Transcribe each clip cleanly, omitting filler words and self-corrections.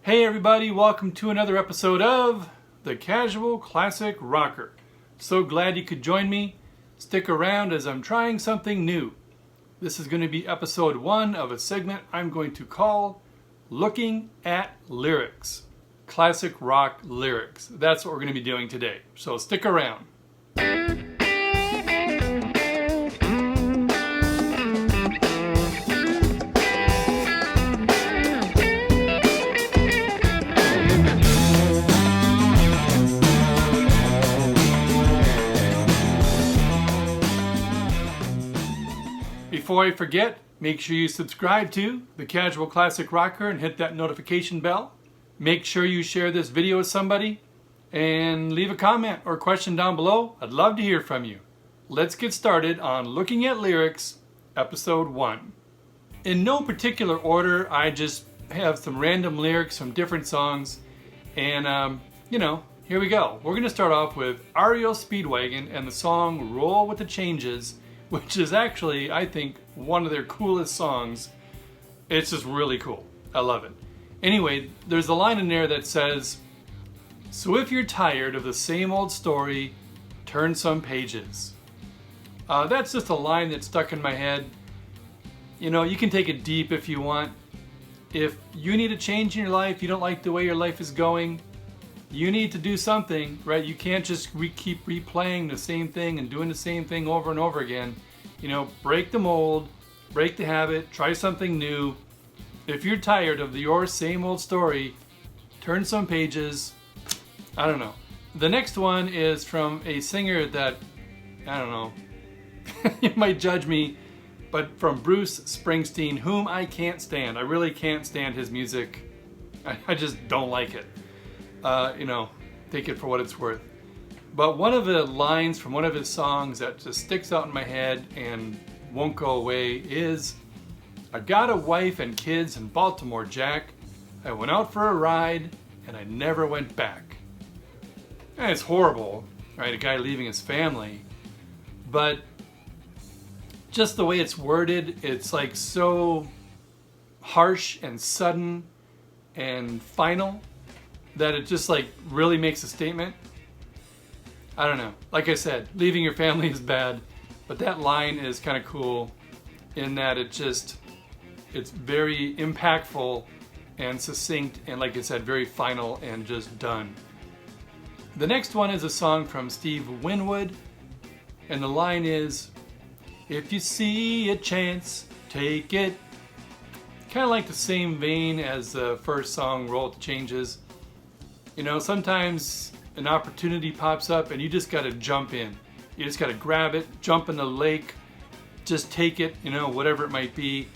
Hey everybody, welcome to another episode of The Casual Classic Rocker. So glad you could join me. Stick around as I'm trying something new. This is going to be episode 1 of a segment I'm going to call Looking at Lyrics. Classic rock lyrics. That's what we're going to be doing today. So stick around. Before I forget, make sure you subscribe to The Casual Classic Rocker and hit that notification bell. Make sure you share this video with somebody and leave a comment or question down below. I'd love to hear from you. Let's get started on Looking at Lyrics, episode 1. In no particular order, I just have some random lyrics from different songs and here we go. We're going to start off with REO Speedwagon and the song Roll with the Changes, which is actually, I think, one of their coolest songs. It's just really cool. I love it. Anyway, there's a line in there that says, "So if you're tired of the same old story, turn some pages." That's just a line that stuck in my head. You know, you can take it deep if you want. If you need a change in your life, you don't like the way your life is going, you need to do something, right? You can't just keep replaying the same thing and doing the same thing over and over again. You know, break the mold, break the habit, try something new. If you're tired of your same old story, turn some pages. I don't know. The next one is from a singer that, I don't know, you might judge me, but from Bruce Springsteen, whom I can't stand. I really can't stand his music. I just don't like it. Take it for what it's worth. But one of the lines from one of his songs that just sticks out in my head and won't go away is, "I got a wife and kids in Baltimore, Jack. I went out for a ride and I never went back." And it's horrible, right? A guy leaving his family. But just the way it's worded, it's like so harsh and sudden and final that it just like really makes a statement. I don't know. Like I said, leaving your family is bad, but that line is kind of cool in that it's very impactful and succinct and, like I said, very final and just done. The next one is a song from Steve Winwood, and the line is, "If you see a chance, take it." Kind of like the same vein as the first song, Roll with the Changes. You know, sometimes an opportunity pops up and you just got to jump in. You just got to grab it, jump in the lake, just take it, whatever it might be.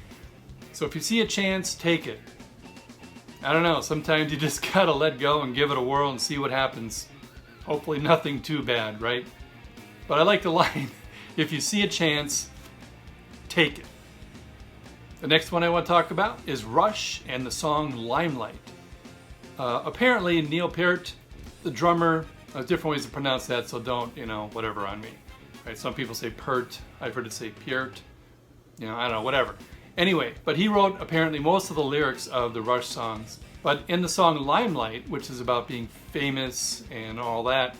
So if you see a chance, take it. I don't know, sometimes you just got to let go and give it a whirl and see what happens. Hopefully nothing too bad, right? But I like the line, if you see a chance, take it. The next one I want to talk about is Rush and the song Limelight. Apparently Neil Peart, the drummer, there's different ways to pronounce that, so don't, whatever on me. Right? Some people say Peart, I've heard it say Peart, I don't know, whatever. Anyway, but he wrote apparently most of the lyrics of the Rush songs. But in the song Limelight, which is about being famous and all that,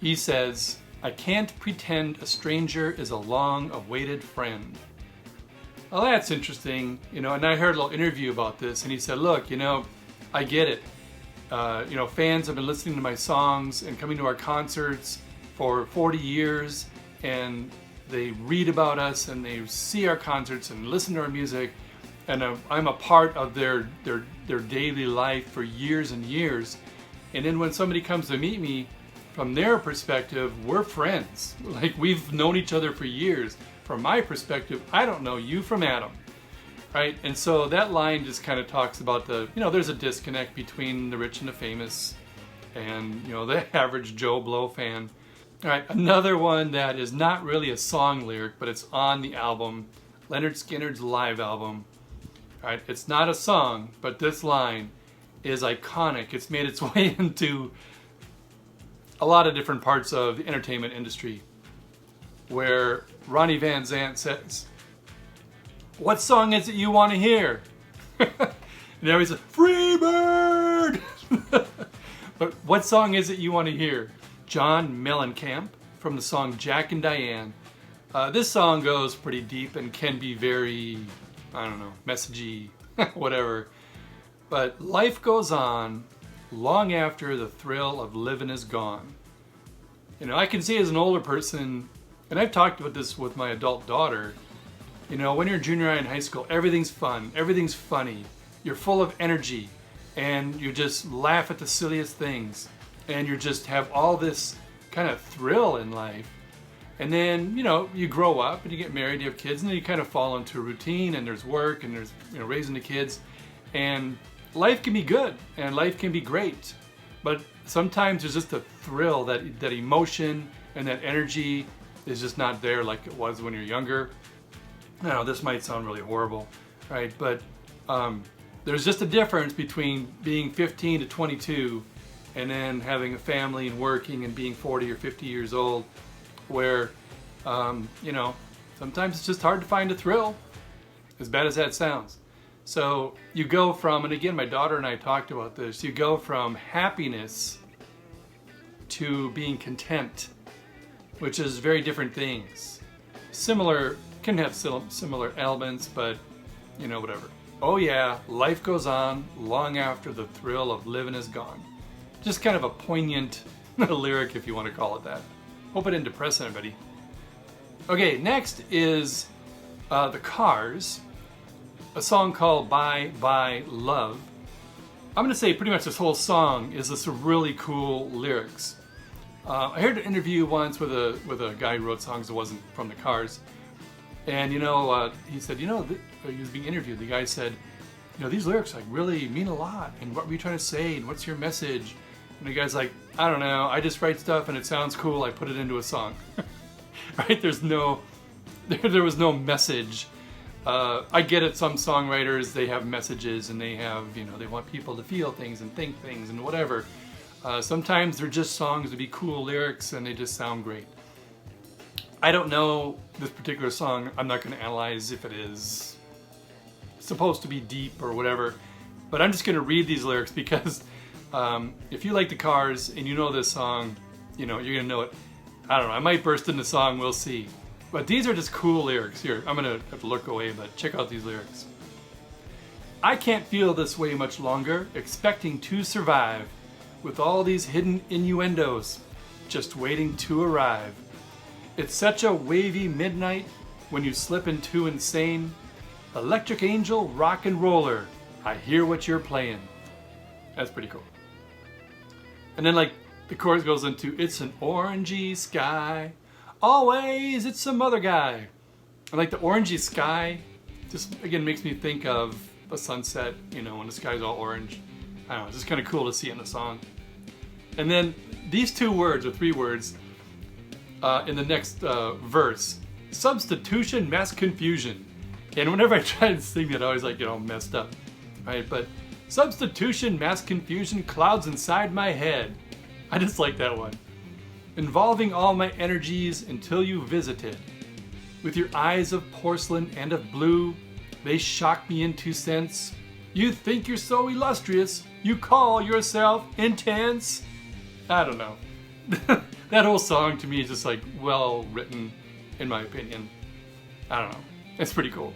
he says, "I can't pretend a stranger is a long-awaited friend." Well, that's interesting, and I heard a little interview about this, and he said, look, I get it. Fans have been listening to my songs and coming to our concerts for 40 years, and they read about us and they see our concerts and listen to our music, and I'm a part of their daily life for years and years. And then when somebody comes to meet me, from their perspective, we're friends. Like, we've known each other for years. From my perspective, I don't know you from Adam. Right? And so that line just kind of talks about there's a disconnect between the rich and the famous and, the average Joe Blow fan. All right, another one that is not really a song lyric, but it's on the album, Lynyrd Skynyrd's live album. All right, it's not a song, but this line is iconic. It's made its way into a lot of different parts of the entertainment industry, where Ronnie Van Zant says, "What song is it you want to hear?" And everybody says, "Freebird!" But what song is it you want to hear? John Mellencamp from the song Jack and Diane. This song goes pretty deep and can be very, I don't know, messagey, whatever. But life goes on long after the thrill of living is gone. You know, I can see as an older person, and I've talked about this with my adult daughter, you know, when you're in junior high and high school, everything's fun, everything's funny, you're full of energy, and you just laugh at the silliest things, and you just have all this kind of thrill in life. And then, you know, you grow up and you get married, you have kids, and then you kind of fall into a routine, and there's work, and there's, you know, raising the kids, and life can be good, and life can be great, but sometimes there's just a thrill, that emotion and that energy is just not there like it was when you're younger. I know this might sound really horrible, right? But there's just a difference between being 15 to 22 and then having a family and working and being 40 or 50 years old, where, you know, sometimes it's just hard to find a thrill, as bad as that sounds. So you go from, and again, my daughter and I talked about this, you go from happiness to being content, which is very different things. Similar, can have similar elements, but, you know, whatever. Oh yeah, life goes on long after the thrill of living is gone. Just kind of a poignant lyric, if you want to call it that. Hope it didn't depress anybody. Okay, next is The Cars, a song called Bye Bye Love. I'm gonna say pretty much this whole song is this really cool lyrics. I heard an interview once with a guy who wrote songs that wasn't from the Cars, and you know, he said, you know, he was being interviewed. The guy said, you know, these lyrics like really mean a lot, and what were you trying to say, and what's your message? And the guy's like, I don't know, I just write stuff and it sounds cool, I put it into a song. Right? There was no message. I get it, some songwriters, they have messages and they have, you know, they want people to feel things and think things and whatever. Sometimes they're just songs to be cool lyrics and they just sound great. I don't know this particular song. I'm not going to analyze if it is supposed to be deep or whatever, but I'm just going to read these lyrics because if you like the Cars and you know this song, you know, you're going to know it. I don't know, I might burst into song, we'll see. But these are just cool lyrics. Here, I'm going to have to look away, but check out these lyrics. I can't feel this way much longer, expecting to survive with all these hidden innuendos just waiting to arrive. It's such a wavy midnight when you slip into insane. Electric angel, rock and roller, I hear what you're playing. That's pretty cool. And then like the chorus goes into, it's an orangey sky. Always, it's some other guy. And like the orangey sky, just again makes me think of a sunset, you know, when the sky's all orange. I don't know, it's just kind of cool to see in the song. And then these two words, or three words, in the next verse, substitution, mass confusion. And whenever I try to sing it, I always like, you know, messed up, right? But substitution, mass confusion, clouds inside my head. I just like that one. Involving all my energies until you visited. With your eyes of porcelain and of blue, they shock me into sense. You think you're so illustrious, you call yourself intense. I don't know. That whole song to me is just like well written, in my opinion. I don't know. It's pretty cool.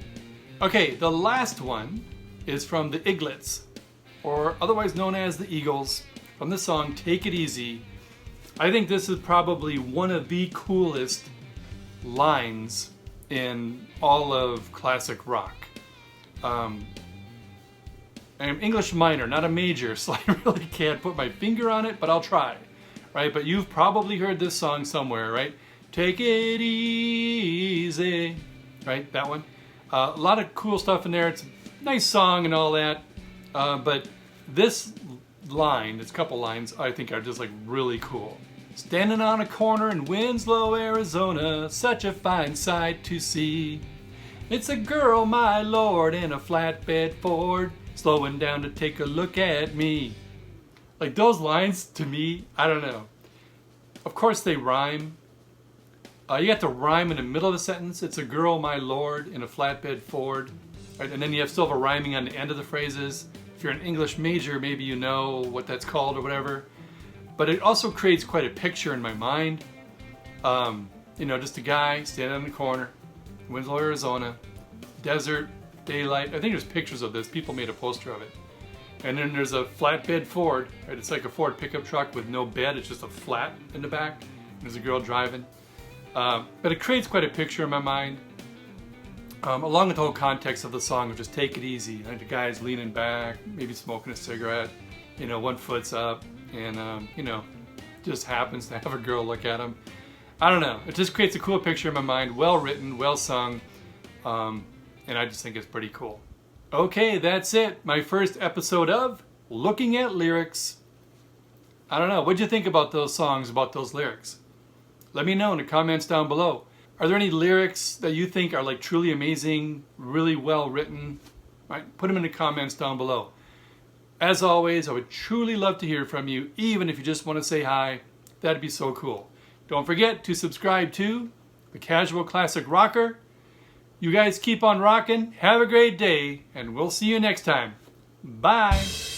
Okay, the last one is from the Eaglets, or otherwise known as the Eagles, from the song Take It Easy. I think this is probably one of the coolest lines in all of classic rock. I'm English minor, not a major, so I really can't put my finger on it, but I'll try. Right? But you've probably heard this song somewhere, right? Take it easy. Right? That one. A lot of cool stuff in there. It's a nice song and all that. But this line, this couple lines, I think are just like really cool. Standing on a corner in Winslow, Arizona, such a fine sight to see. It's a girl, my lord, in a flatbed Ford, slowing down to take a look at me. Like those lines, to me, I don't know. Of course they rhyme. You have to rhyme in the middle of the sentence. It's a girl, my lord, in a flatbed Ford. Right? And then you have still have a rhyming on the end of the phrases. If you're an English major, maybe you know what that's called or whatever. but it also creates quite a picture in my mind. You know, just a guy standing in the corner, Winslow, Arizona, desert, daylight. I think there's pictures of this. People made a poster of it. And then there's a flatbed Ford. Right? It's like a Ford pickup truck with no bed. It's just a flat in the back. There's a girl driving. But it creates quite a picture in my mind. Along with the whole context of the song of just take it easy. Like the guy's leaning back, maybe smoking a cigarette. You know, one foot's up. And, you know, just happens to have a girl look at him. I don't know. It just creates a cool picture in my mind. Well written, well sung. And I just think it's pretty cool. Okay, that's it. My first episode of Looking at Lyrics. I don't know. What'd you think about those songs, about those lyrics? Let me know in the comments down below. Are there any lyrics that you think are like truly amazing, really well written? Right? Put them in the comments down below. As always, I would truly love to hear from you, even if you just want to say hi. That'd be so cool. Don't forget to subscribe to The Casual Classic Rocker. You guys keep on rocking. Have a great day, and we'll see you next time. Bye.